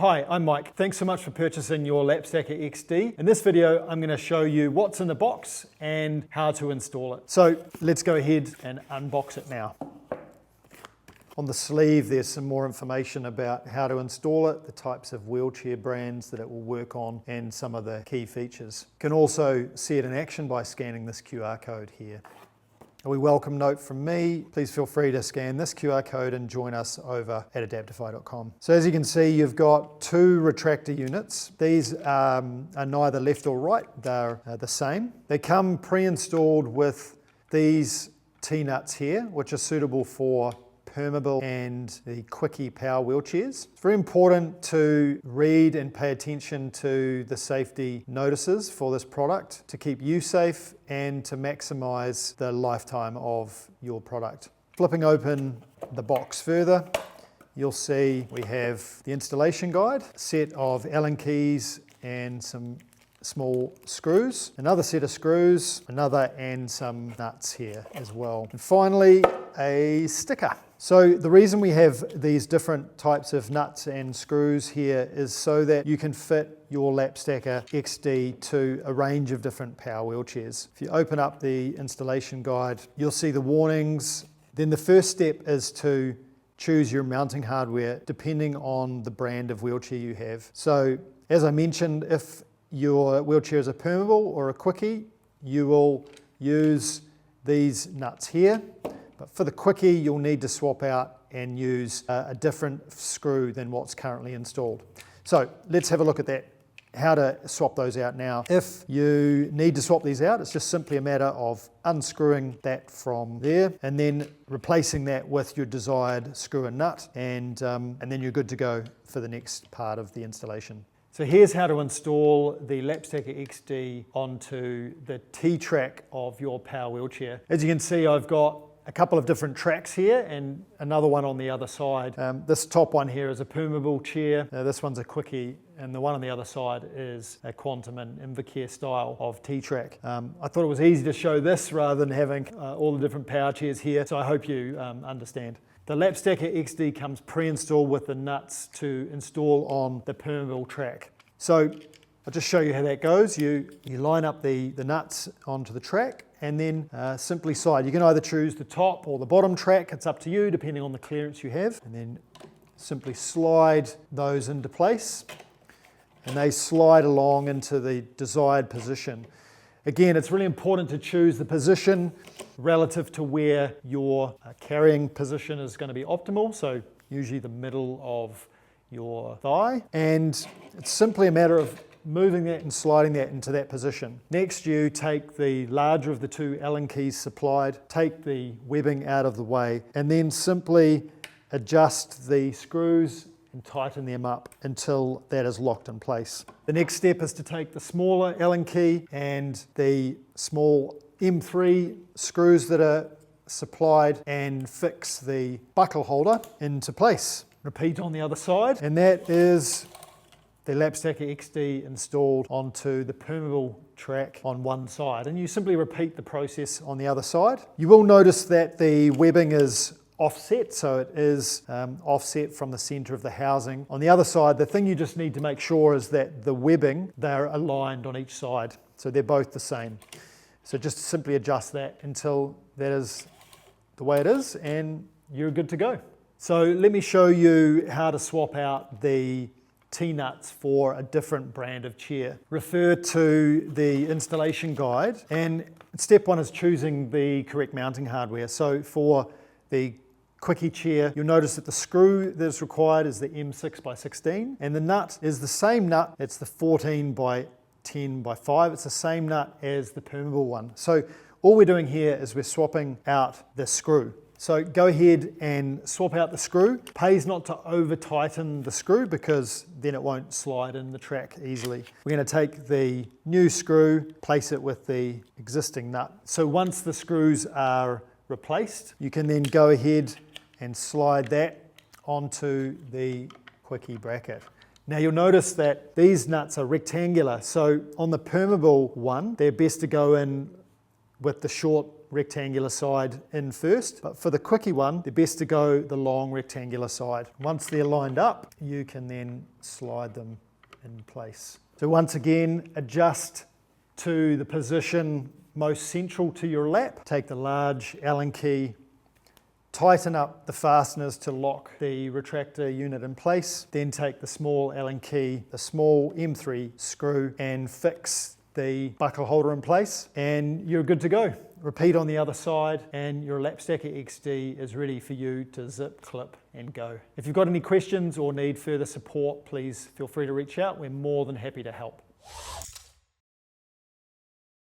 Hi, I'm Mike. Thanks so much for purchasing your LapStacker XD. In this video, I'm going to show you what's in the box and how to install it. So let's go ahead and unbox it now. On the sleeve, there's some more information about how to install it, the types of wheelchair brands that it will work on, and some of the key features. You can also see it in action by scanning this QR code here. A wee welcome note from me. Please feel free to scan this QR code and join us over at Adaptdefy.com. So as you can see, you've got two retractor units. These are neither left or right, they're the same. They come pre-installed with these T-nuts here, which are suitable for Permobil and the Quickie power wheelchairs. It's very important to read and pay attention to the safety notices for this product to keep you safe and to maximize the lifetime of your product. Flipping open the box further, you'll see we have the installation guide, a set of Allen keys and some small screws, another set of screws, and some nuts here as well. And finally, a sticker. So the reason we have these different types of nuts and screws here is so that you can fit your LapStacker XD to a range of different power wheelchairs. If you open up the installation guide, you'll see the warnings. Then the first step is to choose your mounting hardware depending on the brand of wheelchair you have. So as I mentioned, if your wheelchair is a Permobil or a Quickie, you will use these nuts here. But for the Quickie, you'll need to swap out and use a different screw than what's currently installed. So let's have a look at that, how to swap those out now. If you need to swap these out, it's just simply a matter of unscrewing that from there and then replacing that with your desired screw and nut, and then you're good to go for the next part of the installation. So here's how to install the LapStacker XD onto the T-track of your power wheelchair. As you can see, I've got a couple of different tracks here and another one on the other side. This top one here is a Permobil chair, this one's a Quickie, and the one on the other side is a Quantum and Invacare style of T-track. I thought it was easy to show this rather than having all the different power chairs here, so I hope you understand. The LapStacker XD comes pre-installed with the nuts to install on the Permobil track. So I'll just show you how that goes. You line up the nuts onto the track and then simply slide. You can either choose the top or the bottom track, it's up to you depending on the clearance you have. And then simply slide those into place and they slide along into the desired position. Again, it's really important to choose the position relative to where your carrying position is going to be optimal, so usually the middle of your thigh. And it's simply a matter of moving that and sliding that into that position. Next, you take the larger of the two Allen keys supplied, take the webbing out of the way, and then simply adjust the screws and tighten them up until that is locked in place. The next step is to take the smaller Allen key and the small M3 screws that are supplied and fix the buckle holder into place. Repeat on the other side, and that is the LapStacker XD installed onto the Permobil track on one side, and you simply repeat the process on the other side. You will notice that the webbing is offset, so it is offset from the center of the housing. On the other side, the thing you just need to make sure is that the webbing, they're aligned on each side, so they're both the same. So just simply adjust that until that is the way it is and you're good to go. So let me show you how to swap out the T-nuts for a different brand of chair. Refer to the installation guide, and step one is choosing the correct mounting hardware. So for the Quickie chair, you'll notice that the screw that is required is the M6x16, and the nut is the same nut. It's the 14x10x5. It's the same nut as the Permobil one. So all we're doing here is we're swapping out the screw. So go ahead and swap out the screw. Pays not to over tighten the screw because then it won't slide in the track easily. We're going to take the new screw, place it with the existing nut. So once the screws are replaced, you can then go ahead and slide that onto the Quickie bracket. Now you'll notice that these nuts are rectangular. So on the Permobil one, they're best to go in with the short rectangular side in first, but for the Quickie one, they're best to go the long rectangular side. Once they're lined up, you can then slide them in place. So once again, adjust to the position most central to your lap. Take the large Allen key, tighten up the fasteners to lock the retractor unit in place. Then take the small Allen key, the small M3 screw, and fix the buckle holder in place, and you're good to go. Repeat on the other side, and your LapStacker XD is ready for you to zip, clip, and go. If you've got any questions or need further support, please feel free to reach out. We're more than happy to help.